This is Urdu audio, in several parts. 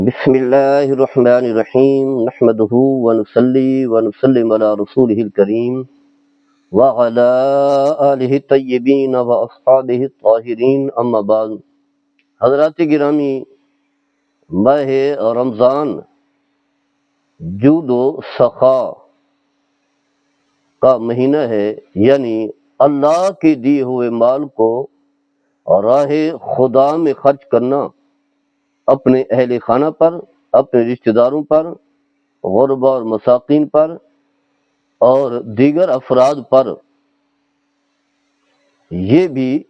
بسم اللہ الرحمن الرحیم نحمده ونصلی ونسلم علی رسولہ الکریم وعلی آلہ الطیبین واصحابہ الطاہرین اما بعد۔ حضرات گرامی، ماہ رمضان جود و سخا کا مہینہ ہے، یعنی اللہ کے دیے ہوئے مال کو راہ خدا میں خرچ کرنا، اپنے اہل خانہ پر، اپنے رشتہ داروں پر، غربا اور مساکین پر اور دیگر افراد پر، یہ بھی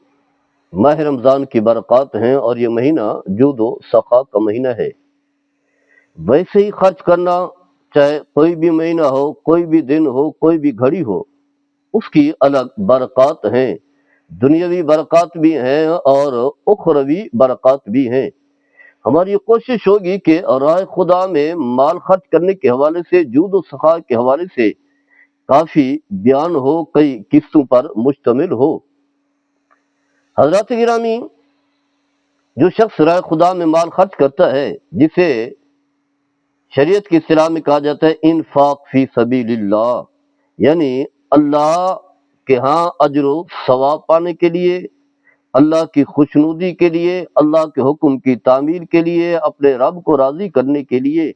ماہ رمضان کی برکات ہیں، اور یہ مہینہ جود و سخا کا مہینہ ہے۔ ویسے ہی خرچ کرنا، چاہے کوئی بھی مہینہ ہو، کوئی بھی دن ہو، کوئی بھی گھڑی ہو، اس کی الگ برکات ہیں، دنیاوی برکات بھی ہیں اور اخروی برکات بھی ہیں۔ ہماری کوشش ہوگی کہ راہ خدا میں مال خرچ کرنے کے حوالے سے، جود و سخا کے حوالے سے کافی بیان ہو، کئی قسطوں پر مشتمل ہو۔ حضرات گرامی، جو شخص راہ خدا میں مال خرچ کرتا ہے، جسے شریعت کی اصطلاح میں کہا جاتا ہے انفاق فی سبیل اللہ، یعنی اللہ کے ہاں اجر و ثواب پانے کے لیے، اللہ کی خوشنودی کے لیے، اللہ کے حکم کی تعمیل کے لیے، اپنے رب کو راضی کرنے کے لیے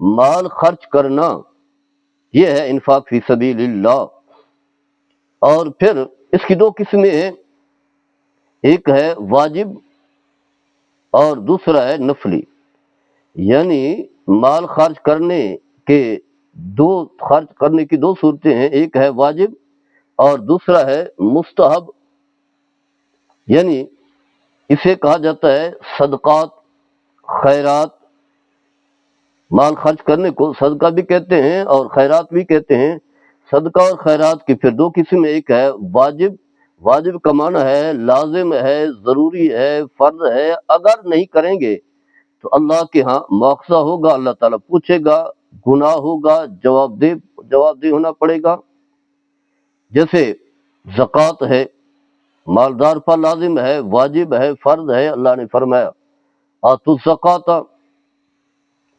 مال خرچ کرنا، یہ ہے انفاق فی سبیل اللہ۔ اور پھر اس کی دو قسمیں ہیں، ایک ہے واجب اور دوسرا ہے نفلی، یعنی مال خرچ کرنے کی دو صورتیں ہیں، ایک ہے واجب اور دوسرا ہے مستحب، یعنی اسے کہا جاتا ہے صدقات، خیرات۔ مال خرچ کرنے کو صدقہ بھی کہتے ہیں اور خیرات بھی کہتے ہیں۔ صدقہ اور خیرات کی پھر دو قسم، ایک ہے واجب۔ واجب کا معنی ہے لازم ہے، ضروری ہے، فرض ہے، اگر نہیں کریں گے تو اللہ کے ہاں مواخذہ ہوگا، اللہ تعالیٰ پوچھے گا، گناہ ہوگا، جواب دہ ہونا پڑے گا۔ جیسے زکوٰۃ ہے، مالدار پر لازم ہے، واجب ہے، فرض ہے، اللہ نے فرمایا آتوا الزکوٰۃ،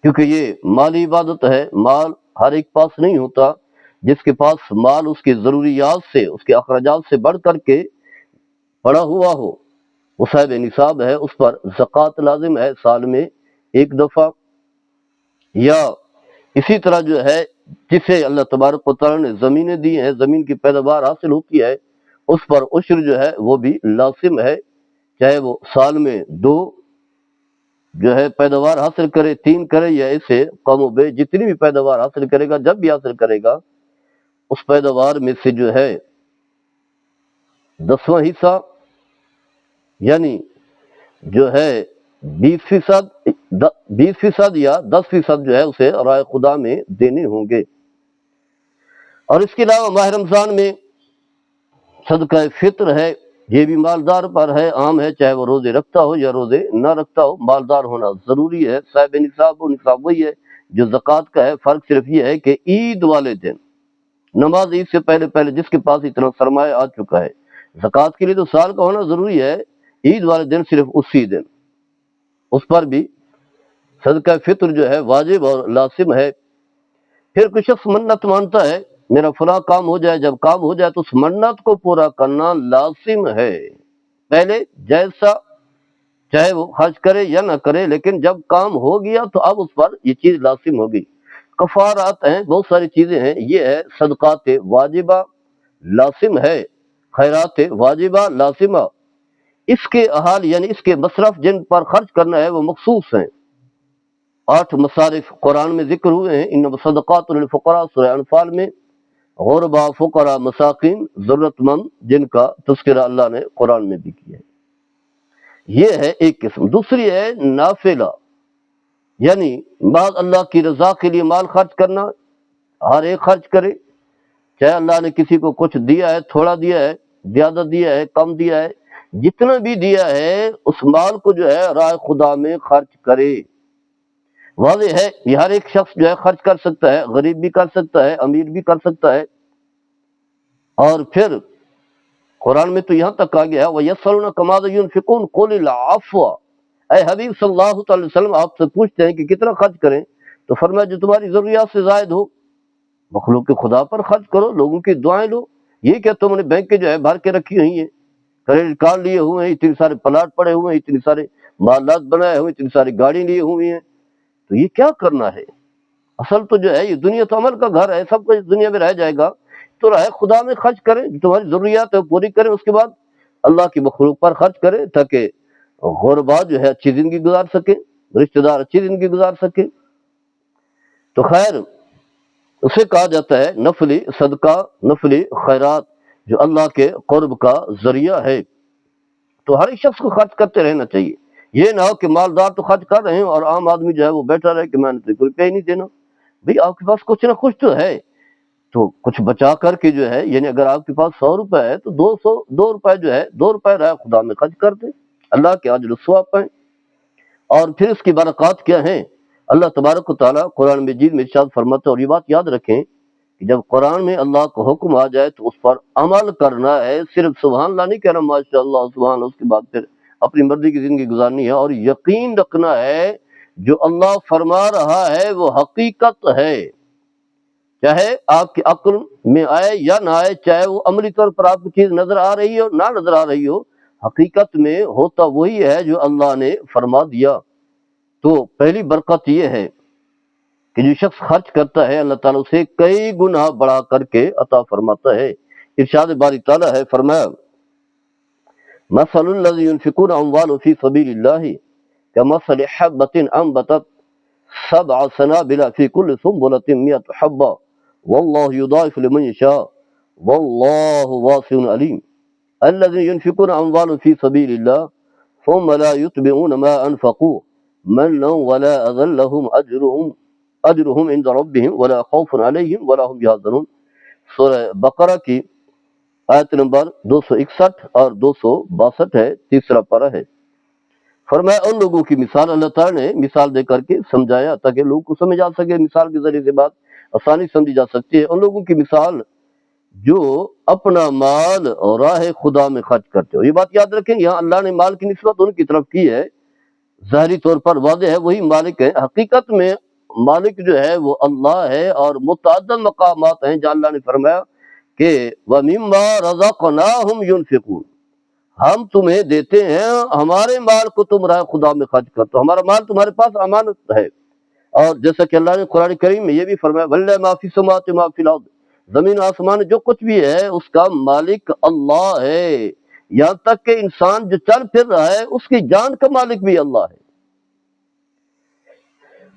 کیونکہ یہ مالی عبادت ہے۔ مال ہر ایک پاس نہیں ہوتا، جس کے پاس مال اس کے ضروریات سے، اس کے اخراجات سے بڑھ کر کے پڑا ہوا ہو، وہ صاحب نصاب ہے، اس پر زکوٰۃ لازم ہے سال میں ایک دفعہ۔ یا اسی طرح جو ہے جسے اللہ تبارک و تعالیٰ نے زمینیں دی ہیں، زمین کی پیداوار حاصل ہوتی ہے، اس پر عشر جو ہے وہ بھی لازم ہے، چاہے وہ سال میں 2 جو ہے پیداوار حاصل کرے، 3 کرے، یا اسے کم و بیش جتنی بھی پیداوار حاصل کرے گا، جب بھی حاصل کرے گا، اس پیداوار میں سے جو ہے 10واں حصہ، یعنی جو ہے 20% یا 10% جو ہے اسے راہ خدا میں دینے ہوں گے۔ اور اس کے علاوہ ماہ رمضان میں صدقہ فطر ہے، یہ بھی مالدار پر ہے، عام ہے، چاہے وہ روزے رکھتا ہو یا روزے نہ رکھتا ہو، مالدار ہونا ضروری ہے۔ صاحب نصاب وہی ہے جو زکوٰۃ کا ہے، فرق صرف یہ ہے کہ عید والے دن، نماز عید سے پہلے جس کے پاس اتنا سرمایہ آ چکا ہے، زکوٰۃ کے لیے تو سال کا ہونا ضروری ہے، عید والے دن صرف اسی دن، اس پر بھی صدقہ فطر جو ہے واجب اور لازم ہے۔ پھر کوئی شخص منت مانتا ہے میرا فلاں کام ہو جائے، جب کام ہو جائے تو اس منت کو پورا کرنا لازم ہے، پہلے جیسا چاہے وہ خرچ کرے یا نہ کرے، لیکن جب کام ہو گیا تو اب اس پر یہ چیز لازم ہوگی۔ کفارات ہیں، بہت ساری چیزیں ہیں، یہ ہے صدقات واجبہ لازم ہے، خیرات واجبہ لازمہ۔ اس کے احال یعنی اس کے مصرف جن پر خرچ کرنا ہے وہ مخصوص ہیں۔ 8 مصارف قرآن میں ذکر ہوئے ہیں، انما الصدقات للفقراء سورہ انفال میں، غربا، فقراء، مساکین، ضرورت مند، جن کا تذکرہ اللہ نے قرآن میں بھی کیا ہے۔ یہ ہے ایک قسم۔ دوسری ہے نافلہ، یعنی بعد اللہ کی رضا کے لیے مال خرچ کرنا، ہر ایک خرچ کرے، چاہے اللہ نے کسی کو کچھ دیا ہے، تھوڑا دیا ہے، زیادہ دیا ہے، کم دیا ہے، جتنا بھی دیا ہے اس مال کو جو ہے راہ خدا میں خرچ کرے۔ واضح ہے یہ ہر ایک شخص جو ہے خرچ کر سکتا ہے، غریب بھی کر سکتا ہے، امیر بھی کر سکتا ہے۔ اور پھر قرآن میں تو یہاں تک کہا گیا ہے وَيَسْأَلُونَكَ مَاذَا يُنْفِقُونَ قُلِ الْعَفْوَ، اے حبیب صلی اللہ تعالی وسلم آپ سے پوچھتے ہیں کہ کتنا خرچ کریں، تو فرمایا جو تمہاری ضروریات سے زائد ہو، مخلوق کے خدا پر خرچ کرو، لوگوں کی دعائیں لو۔ یہ کیا تم نے بینک کے جو ہے بھر کے رکھی ہوئی ہیں، کریڈٹ کارڈ لیے ہوئے ہیں، اتنے سارے پلاٹ پڑے ہوئے ہیں، اتنے سارے مالات بنائے ہوئے، اتنی ساری گاڑی لیے ہوئی ہیں، تو یہ کیا کرنا ہے؟ اصل تو جو ہے یہ دنیا تو عمل کا گھر ہے، سب کچھ دنیا میں رہ جائے گا، تو رائے خدا میں خرچ کریں، جو تمہاری ضروریات ہے پوری کریں، اس کے بعد اللہ کی مخلوق پر خرچ کریں تاکہ غربا جو ہے اچھی زندگی گزار سکیں، رشتہ دار اچھی زندگی گزار سکیں۔ تو خیر اسے کہا جاتا ہے نفلی صدقہ، نفلی خیرات، جو اللہ کے قرب کا ذریعہ ہے۔ تو ہر ایک شخص کو خرچ کرتے رہنا چاہیے، یہ نہ ہو کہ مالدار تو خرچ کر رہے ہیں اور عام آدمی جو ہے وہ بیٹھا رہے کہ میں نے تو کوئی روپیہ ہی نہیں دینا۔ بھئی آپ کے پاس کچھ نہ کچھ تو ہے، تو کچھ بچا کر کے جو ہے، یعنی اگر آپ کے پاس 100 روپے ہے تو 200 جو ہے 2 روپے رائے خدا میں خرچ کر دیں، اللہ کے اجر و ثواب پائیں۔ اور پھر اس کی برکات کیا ہیں؟ اللہ تبارک و تعالیٰ قرآن مجید میں ارشاد فرماتا ہے، اور یہ بات یاد رکھیں کہ جب قرآن میں اللہ کا حکم آ جائے تو اس پر عمل کرنا ہے، صرف سبحان اللہ نہیں کہنا ماشاء اللہ سبحان اللہ، اس کے بعد پھر اپنی مرضی کی زندگی گزارنی ہے، اور یقین رکھنا ہے جو اللہ فرما رہا ہے وہ حقیقت ہے، چاہے آپ کی عقل میں آئے یا نہ آئے، چاہے وہ عملی طور پر آپ کو چیز نظر آ رہی ہو نہ نظر آ رہی ہو، حقیقت میں ہوتا وہی ہے جو اللہ نے فرما دیا۔ تو پہلی برکت یہ ہے کہ جو شخص خرچ کرتا ہے اللہ تعالیٰ اسے کئی گنا بڑھا کر کے عطا فرماتا ہے۔ ارشاد باری تعالیٰ ہے، فرمایا مثل الذی ينفقون اموالهم فی سبیل اللہ کمثل حبۃ انبتت 7 سنابل فی کل سنبلۃ 100 حبۃ واللہ یضاعف لمن یشاء واللہ واسع علیم الذین ينفقون اموالهم فی سبیل اللہ ثم لا يتبعون ما انفقوا منا ولا اذى لهم اجرهم عند ربهم ولا خوف علیہم ولا هم يحزنون۔ سورہ بقرہ کی آیت نمبر 261 اور 262 ہے، تیسرا پارہ ہے۔ فرمایا ان لوگوں کی مثال، اللہ تعالیٰ نے مثال دے کر کے سمجھایا تاکہ لوگوں کو سمجھ آ سکے، مثال کے ذریعے سے بات آسانی سمجھی جا سکتی ہے۔ ان لوگوں کی مثال جو اپنا مال اور راہ خدا میں خرچ کرتے ہو، یہ بات یاد رکھیں، یہاں اللہ نے مال کی نسبت ان کی طرف کی ہے، ظاہری طور پر واضح ہے وہی مالک ہے، حقیقت میں مالک جو ہے وہ اللہ ہے، اور متعدد مقامات ہیں جہاں اللہ نے فرمایا کہ وَمِمَّا رَزَقْنَاهُمْ يُنْفِقُونَ، ہم تمہیں دیتے ہیں ہمارے مال کو تم راہ خدا میں خرچ کرتے ہو، ہمارا مال تمہارے پاس امانت ہے۔ اور جیسا کہ اللہ نے قرآن کریم میں یہ بھی فرمایا وَلِلَّهِ مَا فِي السَّمَاوَاتِ وَمَا فِي الْأَرْضِ، زمین و آسمان جو کچھ بھی ہے اس کا مالک اللہ ہے، یہاں تک کہ انسان جو چل پھر رہا ہے اس کی جان کا مالک بھی اللہ ہے۔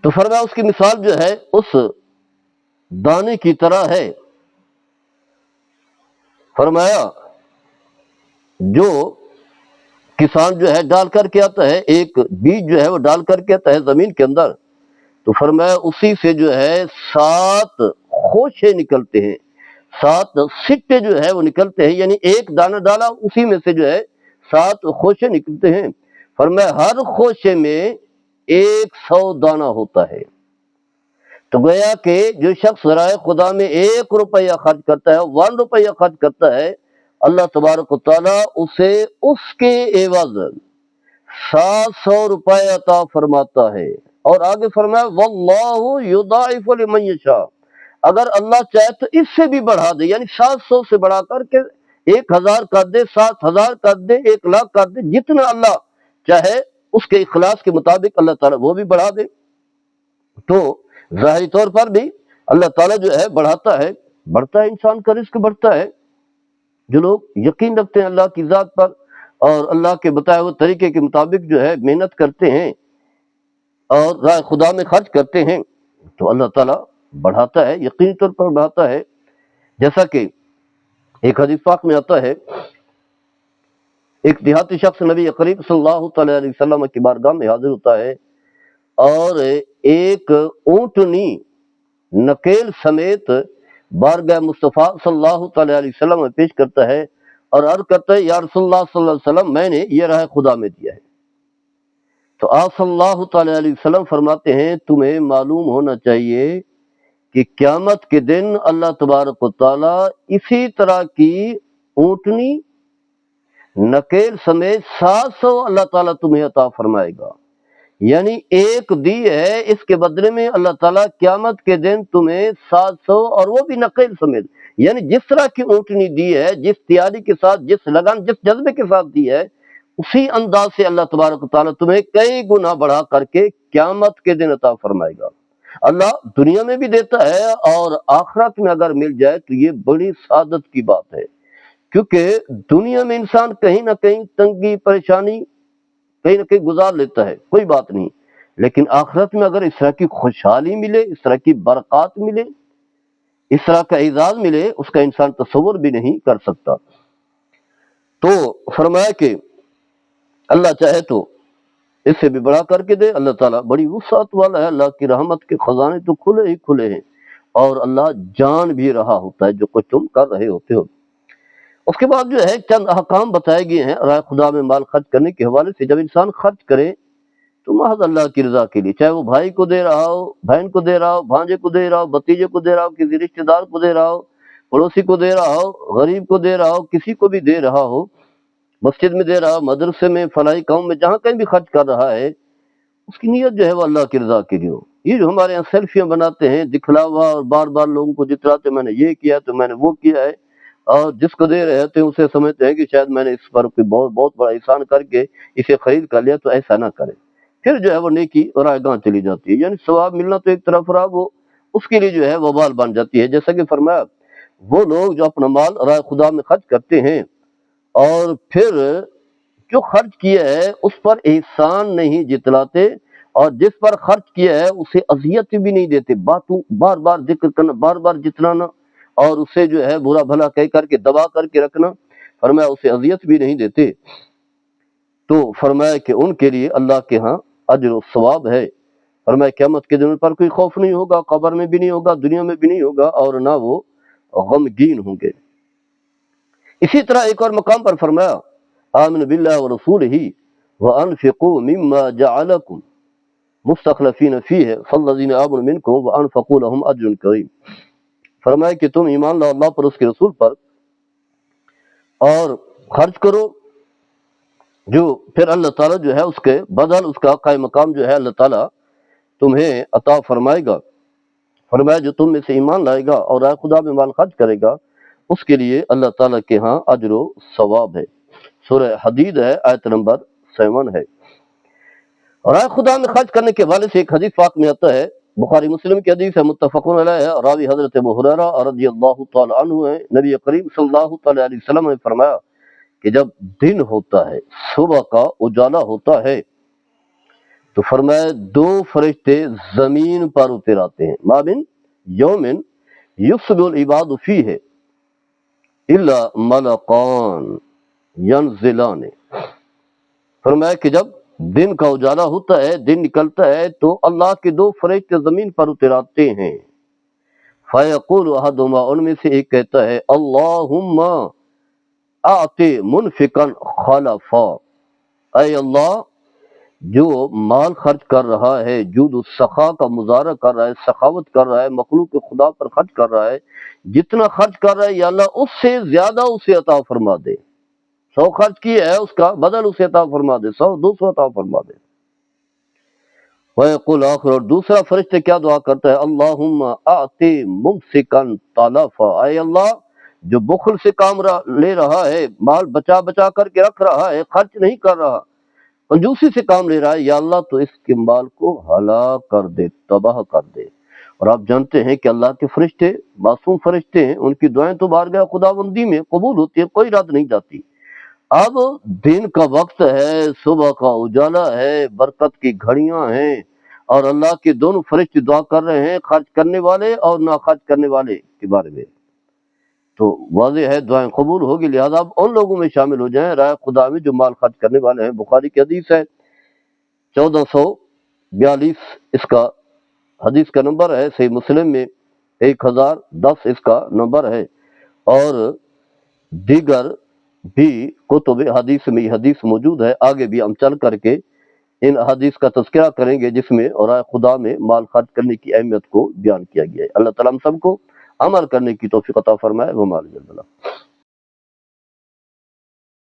تو فرمایا اس کی مثال جو ہے اس دانے کی طرح ہے، فرمایا جو کسان جو ہے ڈال کر کے آتا ہے، ایک بیج جو ہے وہ ڈال کر کے آتا ہے زمین کے اندر، تو فرمایا اسی سے جو ہے 7 خوشے نکلتے ہیں، 7 سٹے جو ہے وہ نکلتے ہیں، یعنی ایک دانہ ڈالا اسی میں سے جو ہے 7 خوشے نکلتے ہیں۔ فرمایا ہر خوشے میں 100 دانہ ہوتا ہے۔ تو گویا کہ جو شخص رائے خدا میں 1 روپیہ خرچ کرتا ہے، 1 روپیہ خرچ کرتا ہے، اللہ تبارک و تعالیٰ اسے اس کے عوض 700 روپے عطا فرماتا ہے۔ اور آگے فرمایا واللہ یضاعف لمن یشاء، اگر اللہ چاہے تو اس سے بھی بڑھا دے، یعنی 700 سے بڑھا کر کے 1000 کر دے، 7000 کر دے، 1,00,000 کر دے، جتنا اللہ چاہے اس کے اخلاص کے مطابق اللہ تعالیٰ وہ بھی بڑھا دے۔ تو ظاہری طور پر بھی اللہ تعالیٰ جو ہے بڑھاتا ہے، بڑھتا ہے، انسان کا رزق بڑھتا ہے۔ جو لوگ یقین رکھتے ہیں اللہ کی ذات پر اور اللہ کے بتائے ہوئے طریقے کے مطابق جو ہے محنت کرتے ہیں اور راہ خدا میں خرچ کرتے ہیں، تو اللہ تعالیٰ بڑھاتا ہے، یقینی طور پر بڑھاتا ہے۔ جیسا کہ ایک حدیث پاک میں آتا ہے، ایک دیہاتی شخص نبی کریم صلی اللہ تعالی علیہ وسلم کی بارگاہ میں حاضر ہوتا ہے اور ایک اونٹنی نکیل سمیت بارگاہ مصطفیٰ صلی اللہ تعالی علیہ وسلم میں پیش کرتا ہے اور عرض کرتا ہے یا رسول اللہ صلی اللہ علیہ وسلم میں نے یہ راہ خدا میں دیا ہے۔ تو آپ صلی اللہ تعالی علیہ وسلم فرماتے ہیں تمہیں معلوم ہونا چاہیے کہ قیامت کے دن اللہ تبارک و تعالیٰ اسی طرح کی اونٹنی نکیل سمیت 700 اللہ تعالیٰ تمہیں عطا فرمائے گا۔ یعنی ایک دی ہے، اس کے بدلے میں اللہ تعالیٰ قیامت کے دن تمہیں 700 اور وہ بھی نقیل سمیت، یعنی جس طرح کی اونٹنی دی ہے، جس تیاری کے ساتھ، جس لگن، جس جذبے کے ساتھ دی ہے، اسی انداز سے اللہ تبارک و تعالیٰ تمہیں کئی گنا بڑھا کر کے قیامت کے دن عطا فرمائے گا۔ اللہ دنیا میں بھی دیتا ہے اور آخرت میں اگر مل جائے تو یہ بڑی سعادت کی بات ہے، کیونکہ دنیا میں انسان کہیں نہ کہیں تنگی پریشانی کہیں نہ کہیں گزار لیتا ہے، کوئی بات نہیں، لیکن آخرت میں اگر اس طرح کی خوشحالی ملے، اس طرح کی برکات ملے، اس طرح کا اعزاز ملے، اس کا انسان تصور بھی نہیں کر سکتا۔ تو فرمایا کہ اللہ چاہے تو اس سے بھی بڑا کر کے دے، اللہ تعالیٰ بڑی وسعت والا ہے، اللہ کی رحمت کے خزانے تو کھلے ہی کھلے ہیں، اور اللہ جان بھی رہا ہوتا ہے جو کچھ تم کر رہے ہوتے ہو۔ اس کے بعد جو ہے چند احکام بتائے گئے ہیں رائے خدا میں مال خرچ کرنے کے حوالے سے۔ جب انسان خرچ کرے تو محض اللہ کی رضا کے لیے، چاہے وہ بھائی کو دے رہا ہو، بہن کو دے رہا ہو، بھانجے کو دے رہا ہو، بھتیجے کو دے رہا ہو، کسی رشتہ دار کو دے رہا ہو، پڑوسی کو دے رہا ہو، غریب کو دے رہا ہو، کسی کو بھی دے رہا ہو، مسجد میں دے رہا ہو، مدرسے میں، فلاحی کام میں، جہاں کہیں بھی خرچ کر رہا ہے، اس کی نیت جو ہے وہ اللہ کی رضا کے لیے ہو۔ یہ جو ہمارے یہاں سیلفیاں بناتے ہیں، دکھلاوا، اور بار بار لوگوں کو جتلاتے میں نے یہ کیا تو میں نے وہ کیا ہے، اور جس کو دے رہے ہوتے ہیں اسے سمجھتے ہیں کہ شاید میں نے اس پر کوئی بہت بہت بڑا احسان کر کے اسے خرید کر لیا، تو ایسا نہ کرے، پھر جو ہے وہ نیکی رائے گاہ چلی جاتی ہے، یعنی ثواب ملنا تو ایک طرف رہا، وہ اس کے لیے جو ہے وبال بن جاتی ہے۔ جیسا کہ فرمایا وہ لوگ جو اپنا مال رائے خدا میں خرچ کرتے ہیں اور پھر جو خرچ کیا ہے اس پر احسان نہیں جتلاتے، اور جس پر خرچ کیا ہے اسے اذیت بھی نہیں دیتے، باتوں بار بار ذکر کرنا، بار بار جتلانا، اور اسے جو ہے برا بھلا کہہ کر کے دبا کر کے رکھنا، فرمایا اسے اذیت بھی نہیں دیتے، تو فرمایا کہ ان کے لیے اللہ کے ہاں اجر و ثواب ہے۔ فرمایا قیامت کے دن پر کوئی خوف نہیں ہوگا، قبر میں بھی نہیں ہوگا، دنیا میں بھی نہیں ہوگا، اور نہ وہ غمگین ہوں گے۔ اسی طرح ایک اور مقام پر فرمایا آمن باللہ ورسولہ وانفقوا مما جعلکم مستخلفین فیہ فالذین آمنوا منکم وانفقوا لهم اجر کریم۔ فرمایا کہ تم ایمان لاؤ اللہ پر، اس کے رسول پر، اور خرچ کرو، جو پھر اللہ تعالیٰ جو ہے اس کے بدل، اس کا قائم مقام جو ہے اللہ تعالیٰ تمہیں عطا فرمائے گا۔ فرمایا جو تم میں سے ایمان لائے گا اور رائے خدا میں مال خرچ کرے گا، اس کے لیے اللہ تعالیٰ کے ہاں اجر و ثواب ہے۔ سورہ حدید ہے، آیت نمبر 7 ہے۔ اور رائے خدا میں خرچ کرنے کے حوالے سے ایک حدیث پاک میں آتا ہے، بخاری مسلم کی حدیث ہے، متفقون علیہ ہے، راوی حضرت ابو ہریرہ رضی اللہ تعالی عنہ ہے۔ نبی کریم صلی اللہ تعالی علیہ وسلم نے فرمایا کہ جب دن ہوتا ہے، صبح کا اجالا ہوتا ہے، تو فرمایا 2 فرشتے زمین پر اتر آتے ہیں، ما من یومن یفسد العباد فیہ الا ملکان ینزلان۔ فرمایا کہ جب دن کا اجالا ہوتا ہے، دن نکلتا ہے، تو اللہ کے 2 فرشتے زمین پر اتر آتے ہیں، فیقول احدہما، ان میں سے ایک کہتا ہے اللہم آتے منفقا خلفا، اے اللہ جو مال خرچ کر رہا ہے، جود السخا کا مظاہرہ کر رہا ہے، سخاوت کر رہا ہے، مخلوق خدا پر خرچ کر رہا ہے، جتنا خرچ کر رہا ہے یا اللہ اس سے زیادہ اسے عطا فرما دے، 100 خرچ کیا ہے اس کا بدل اسے عطا فرما دے، 100 200 عطا فرما دے۔ وَيَقُولُ آخر، اور دوسرا فرشتے کیا دعا کرتا ہے اللہم آتے ممسکا تلفا، اے اللہ جو بخل سے کام لے رہا ہے، مال بچا بچا کر کے رکھ رہا ہے، خرچ نہیں کر رہا، کنجوسی سے کام لے رہا ہے، یا اللہ تو اس کے مال کو ہلاک کر دے، تباہ کر دے۔ اور آپ جانتے ہیں کہ اللہ کے فرشتے معصوم فرشتے ہیں، ان کی دعائیں تو بارگاہ خداوندی میں قبول ہوتی ہیں، کوئی رد نہیں جاتی۔ اب دن کا وقت ہے، صبح کا اجالا ہے، برکت کی گھڑیاں ہیں، اور اللہ کے دونوں فرشتے دعا کر رہے ہیں خرچ کرنے والے اور نہ خرچ کرنے والے کے بارے میں، تو واضح ہے دعائیں قبول ہوگی، لہذا اب ان لوگوں میں شامل ہو جائیں رائے خدا میں جو مال خرچ کرنے والے ہیں۔ بخاری کی حدیث ہے 1442 اس کا حدیث کا نمبر ہے، صحیح مسلم میں 1010 اس کا نمبر ہے، اور دیگر بھی کتب حدیث میں یہ حدیث موجود ہے۔ آگے بھی ہم چل کر کے ان حدیث کا تذکرہ کریں گے جس میں رائے خدا میں مال خرچ کرنے کی اہمیت کو بیان کیا گیا ہے۔ اللہ تعالیٰ ہم سب کو عمل کرنے کی توفیق عطا فرمائے۔ وما علینا۔